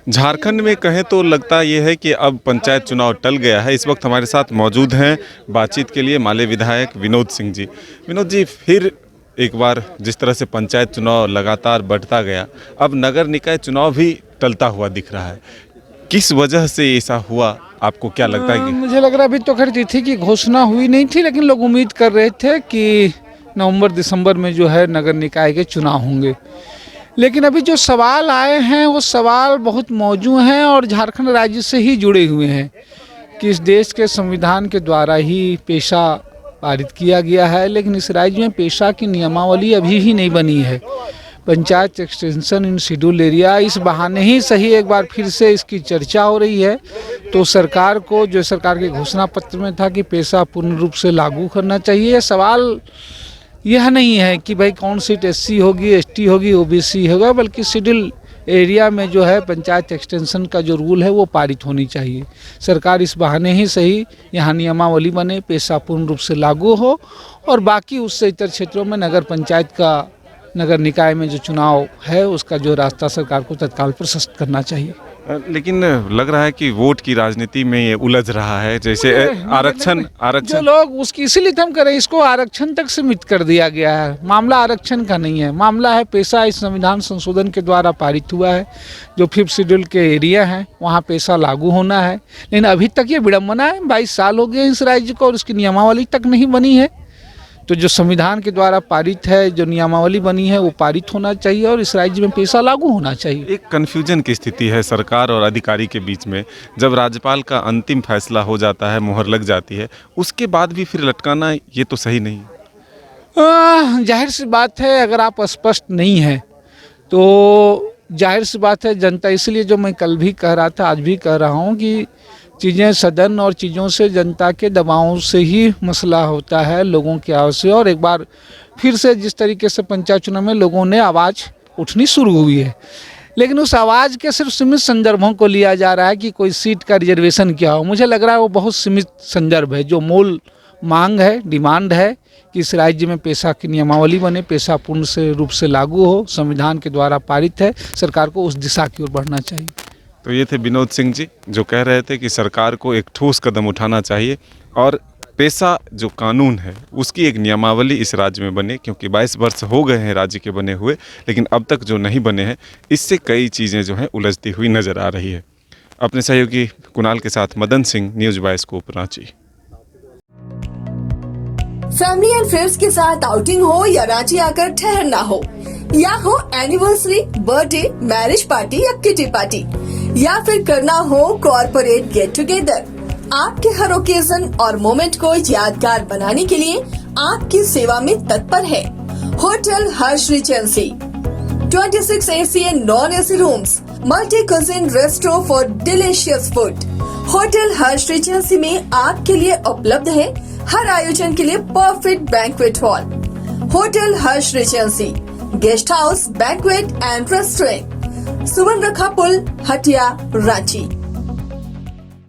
झारखंड में कहें तो लगता ये है कि अब पंचायत चुनाव टल गया है। इस वक्त हमारे साथ मौजूद हैं बातचीत के लिए माले विधायक विनोद सिंह जी। विनोद जी, फिर एक बार जिस तरह से पंचायत चुनाव लगातार बढ़ता गया, अब नगर निकाय चुनाव भी टलता हुआ दिख रहा है। किस वजह से ऐसा हुआ, आपको क्या लगता है? मुझे लग रहा है अभी तो खैर तिथि की घोषणा हुई नहीं थी, लेकिन लोग उम्मीद कर रहे थे कि नवंबर दिसंबर में जो है नगर निकाय के चुनाव होंगे। लेकिन अभी जो सवाल आए हैं वो सवाल बहुत मौजूद हैं और झारखंड राज्य से ही जुड़े हुए हैं कि इस देश के संविधान के द्वारा ही पेशा पारित किया गया है, लेकिन इस राज्य में पेशा की नियमावली अभी भी नहीं बनी है। Panchayat extension in schedule area, इस बहाने ही सही एक बार फिर से इसकी चर्चा हो रही है। तो सरकार को, जो सरकार के घोषणा पत्र में था कि पेशा पूर्ण रूप से लागू करना चाहिए, सवाल यह नहीं है कि भाई कौन सीट एससी होगी, एसटी होगी, ओबीसी होगा, बल्कि शेड्यूल एरिया में जो है पंचायत एक्सटेंशन का जो रूल है वो पारित होनी चाहिए। सरकार इस बहाने ही सही यहाँ नियमावली बने, पेशा पूर्ण रूप से लागू हो और बाकी उससे इतर क्षेत्रों में नगर पंचायत का, नगर निकाय में जो चुनाव है उसका जो रास्ता सरकार को तत्काल प्रशस्त करना चाहिए। लेकिन लग रहा है कि वोट की राजनीति में ये उलझ रहा है, जैसे आरक्षण जो लोग उसकी, इसीलिए तो हम कह रहे हैं इसको आरक्षण तक सीमित कर दिया गया है। मामला आरक्षण का नहीं है, मामला है पेशा। इस संविधान संशोधन के द्वारा पारित हुआ है, जो 5th शेड्यूल के एरिया हैं वहाँ पेशा लागू होना है। लेकिन अभी तक ये विडम्बना है, 22 साल हो गए इस राज्य को और उसकी नियमावली तक नहीं बनी है। तो जो संविधान के द्वारा पारित है, जो नियमावली बनी है वो पारित होना चाहिए और इस राज्य में पेशा लागू होना चाहिए। एक कन्फ्यूजन की स्थिति है सरकार और अधिकारी के बीच में। जब राज्यपाल का अंतिम फैसला हो जाता है, मुहर लग जाती है, उसके बाद भी फिर लटकाना ये तो सही नहीं। जाहिर सी बात है, अगर आप स्पष्ट नहीं है तो जाहिर सी बात है जनता, इसलिए जो मैं कल भी कह रहा था आज भी कह रहा हूँ कि चीज़ें सदन और चीज़ों से, जनता के दबाव से ही मसला होता है, लोगों की आवाज़ से। और एक बार फिर से जिस तरीके से पंचायत चुनाव में लोगों ने आवाज़ उठनी शुरू हुई है, लेकिन उस आवाज़ के सिर्फ सीमित संदर्भों को लिया जा रहा है कि कोई सीट का रिजर्वेशन क्या हो। मुझे लग रहा है वो बहुत सीमित संदर्भ है। जो मूल मांग है, डिमांड है कि इस राज्य में पेशा की नियमावली बने, पेशा पूर्ण से रूप से लागू हो, संविधान के द्वारा पारित है, सरकार को उस दिशा की ओर बढ़ना चाहिए। तो ये थे विनोद सिंह जी, जो कह रहे थे कि सरकार को एक ठोस कदम उठाना चाहिए और पेशा जो कानून है उसकी एक नियमावली इस राज्य में बने, क्योंकि 22 वर्ष हो गए हैं राज्य के बने हुए, लेकिन अब तक जो नहीं बने हैं इससे कई चीज़ें जो हैं उलझती हुई नज़र आ रही है। अपने सहयोगी कुणाल के साथ Madan Singh, news 22 Ranchi. Family and friends के साथ आउटिंग हो या रांची आकर ठहरना हो, या हो एनिवर्सरी, बर्थडे, मैरिज पार्टी या किटी पार्टी, या फिर करना हो कॉर्पोरेट गेट टुगेदर, आपके हर ओकेजन और मोमेंट को यादगार बनाने के लिए आपकी सेवा में तत्पर है hotel Harsh regency. 26 AC and non-AC rooms, multi-cuisine restaurant for delicious food. Hotel Harsh regency में आपके लिए उपलब्ध है हर आयोजन के लिए perfect banquet hall. Hotel Harsh regency, guest house, banquet and restaurant, Subarnarekha पुल, हटिया, रांची।